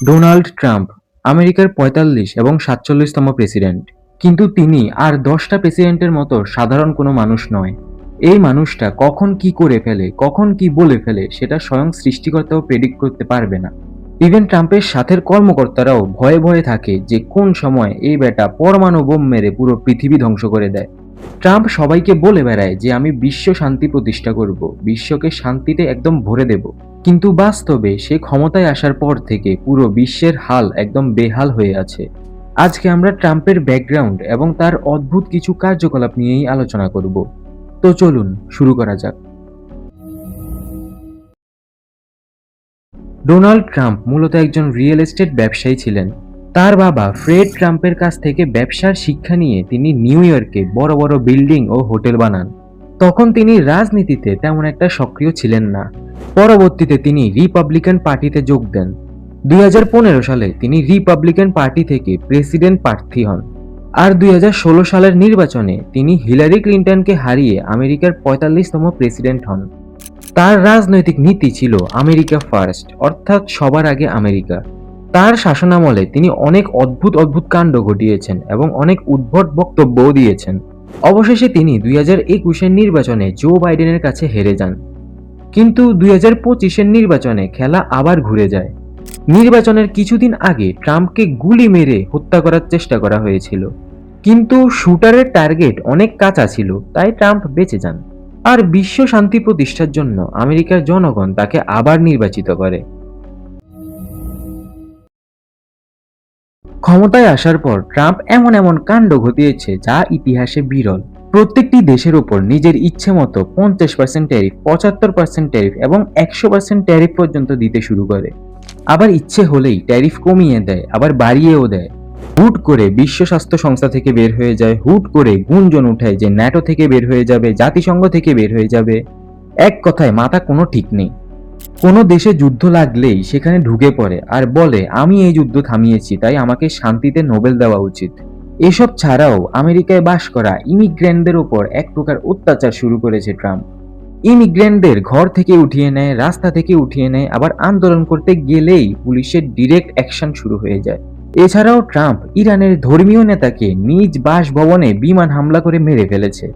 Donald Trump আমেরিকার ৪৫ এবং ৪৭তম president. কিন্তু তিনি আর ১০টা প্রেসিডেন্টের মতো সাধারণ কোনো মানুষ নয়। এই মানুষটা কখন কি করে ফেলে, কখন কি বলে ফেলে সেটা স্বয়ং সৃষ্টিকর্তাও প্রেডিক্ট করতে পারবে না। ইভেন ট্রাম্পের সাথের কর্মকর্তারাও ভয়ে ভয়ে থাকে যে কোন সময় এই বেটা পরমাণু বোম মেরে পুরো পৃথিবী ধ্বংস করে দেয়। ট্রাম্প সবাইকে বলে বেড়ায় যে আমি বিশ্ব শান্তি প্রতিষ্ঠা করব, বিশ্বকে শান্তিতে একদম ভরে দেব। কিন্তু বাস্তবে সে ক্ষমতায় আসার পর থেকে পুরো বিশ্বের হাল একদম বেহাল হয়ে আছে। আজকে আমরা ট্রাম্পের ব্যাকগ্রাউন্ড এবং তার অদ্ভুত কিছু কার্যকলাপ নিয়েই আলোচনা করব। তো চলুন শুরু করা যাক। ডোনাল্ড ট্রাম্প মূলত একজন রিয়েল এস্টেট ব্যবসায়ী ছিলেন। তার বাবা ফ্রেড ট্রাম্পের কাছ থেকে ব্যবসার শিক্ষা নিয়ে তিনি নিউ ইয়র্কে বড় বড় বিল্ডিং ও হোটেল বানান। তখন তিনি রাজনীতিতে তেমন একটা সক্রিয় ছিলেন না। পরবর্তীতে তিনি রিপাবলিকান পার্টিতে যোগ দেন। ২০১৫ সালে তিনি রিপাবলিকান পার্টি থেকে প্রেসিডেন্ট প্রার্থী হন। আর ২০১৬ সালের নির্বাচনে তিনি হিলারি ক্লিন্টনকে হারিয়ে আমেরিকার ৪৫তম প্রেসিডেন্ট হন। তার রাজনৈতিক নীতি ছিল আমেরিকা ফার্স্ট, অর্থাৎ সবার আগে আমেরিকা। তার শাসনামলে তিনি অনেক অদ্ভুত অদ্ভুত কাণ্ড ঘটিয়েছেন এবং অনেক উদ্ভট বক্তব্যও দিয়েছেন। অবশেষে তিনি ২০২১-এর নির্বাচনে জো বাইডেনের কাছে হেরে যান। কিন্তু ২০২৫-এর নির্বাচনে খেলা আবার ঘুরে যায়। নির্বাচনের কিছুদিন আগে ট্রাম্পকে গুলি মেরে হত্যা করার চেষ্টা করা হয়েছিল, কিন্তু শুটারের টার্গেট অনেক কাঁচা ছিল, তাই ট্রাম্প বেঁচে যান। আর বিশ্ব শান্তি প্রতিষ্ঠার জন্য আমেরিকার জনগণ তাকে আবার নির্বাচিত করে। ক্ষমতায় আসার পর ট্রাম্প এমন এমন কাণ্ড ঘটিয়েছে যা ইতিহাসে বিরল। প্রত্যেকটি দেশের উপর নিজের ইচ্ছে মতো ৫০% ট্যারিফ, ৭৫% ট্যারিফ এবং ১০০% ট্যারিফ পর্যন্ত দিতে শুরু করে। আবার ইচ্ছে হলেই ট্যারিফ কমিয়ে দেয়, আবার বাড়িয়েও দেয়। হুট করে বিশ্ব স্বাস্থ্য সংস্থা থেকে বের হয়ে যায়, হুট করে গুঞ্জন উঠায় যে ন্যাটো থেকে বের হয়ে যাবে, জাতিসংঘ থেকে বের হয়ে যাবে। এক কথায় মাথা কোনো ঠিক নেই। কোনো দেশে যুদ্ধ লাগলেই সেখানে ঢুকে পড়ে আর বলে আমি এই যুদ্ধ থামিয়েছি, তাই আমাকে শান্তিতে নোবেল দেওয়া উচিত। এসব ছাড়াও আমেরিকায় বাস করা ইমিগ্রেন্টদের উপর এক প্রকার অত্যাচার শুরু করেছে ট্রাম্প। ইমিগ্রেন্টদের ঘর থেকে উঠিয়ে নেয়, রাস্তা থেকে উঠিয়ে নেয়, আবার আন্দোলন করতে গেলেই পুলিশের ডিরেক্ট অ্যাকশন শুরু হয়ে যায়। এছাড়াও ট্রাম্প ইরানের ধর্মীয় নেতাকে নিজ বাসভবনে বিমান হামলা করে মেরে ফেলেছে।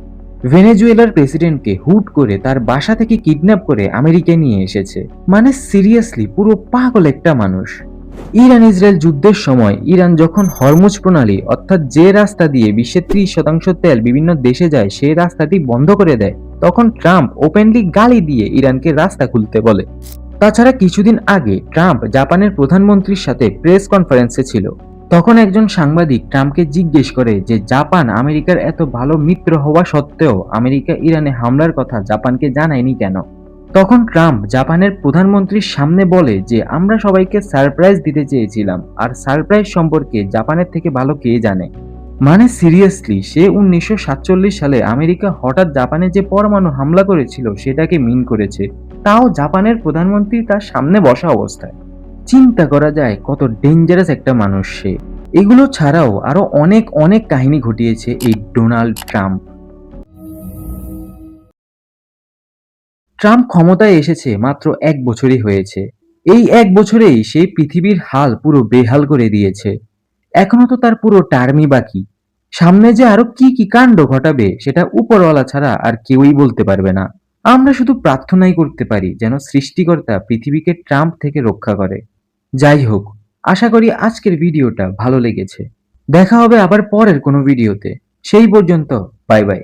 ভেনেজুয়েলার প্রেসিডেন্টকে হুট করে তার বাসা থেকে কিডন্যাপ করে আমেরিকায় নিয়ে এসেছে। মানে সিরিয়াসলি পুরো পাগল একটা মানুষ। ইরান ইসরায়েল যুদ্ধের সময় ইরান যখন হরমুজ প্রণালী, অর্থাৎ যে রাস্তা দিয়ে বিশ্বের ৩০% তেল বিভিন্ন দেশে যায়, সেই রাস্তাটি বন্ধ করে দেয়, তখন ট্রাম্প ওপেনলি গালি দিয়ে ইরানকে রাস্তা খুলতে বলে। তাছাড়া কিছুদিন আগে ট্রাম্প জাপানের প্রধানমন্ত্রীর সাথে প্রেস কনফারেন্সে ছিল। তখন একজন সাংবাদিক ট্রাম্পকে জিজ্ঞেস করে যে জাপান আমেরিকার এত ভালো মিত্র হওয়া সত্ত্বেও আমেরিকা ইরানে হামলার কথা জাপানকে জানায়নি কেন। তখন ট্রাম্প জাপানের প্রধানমন্ত্রীর সামনে বলে যে আমরা সবাইকে সারপ্রাইজ দিতে চেয়েছিলাম, আর সারপ্রাইজ সম্পর্কে জাপানের থেকে ভালো কে জানে। মানে সিরিয়াসলি সে ১৯৪৭ সালে আমেরিকা হঠাৎ জাপানে যে পরমাণু হামলা করেছিল সেটাকে মিন করেছে, তাও জাপানের প্রধানমন্ত্রী তার সামনে বসা অবস্থায়। চিন্তা করা যায় কত ডেঞ্জারাস একটা মানুষ সে। এগুলো ছাড়াও আরো অনেক অনেক কাহিনী ঘটিয়েছে এই ডোনাল্ড ট্রাম্প। ট্রাম্প ক্ষমতায় এসেছে মাত্র ১ বছরই হয়েছে। এই ১ বছরেই সে পৃথিবীর হাল পুরো বেহাল করে দিয়েছে। এখনো তো তার পুরো টার্মই বাকি। সামনে যে আরো কি কি কাণ্ড ঘটাবে সেটা উপরওয়ালা ছাড়া আর কেউই বলতে পারবে না। আমরা শুধু প্রার্থনাই করতে পারি যেন সৃষ্টিকর্তা পৃথিবীকে ট্রাম্প থেকে রক্ষা করে। যাই হোক, আশা করি আজকের ভিডিওটা ভালো লেগেছে। দেখা হবে আবার পরের কোনো ভিডিওতে। সেই পর্যন্ত বাই বাই।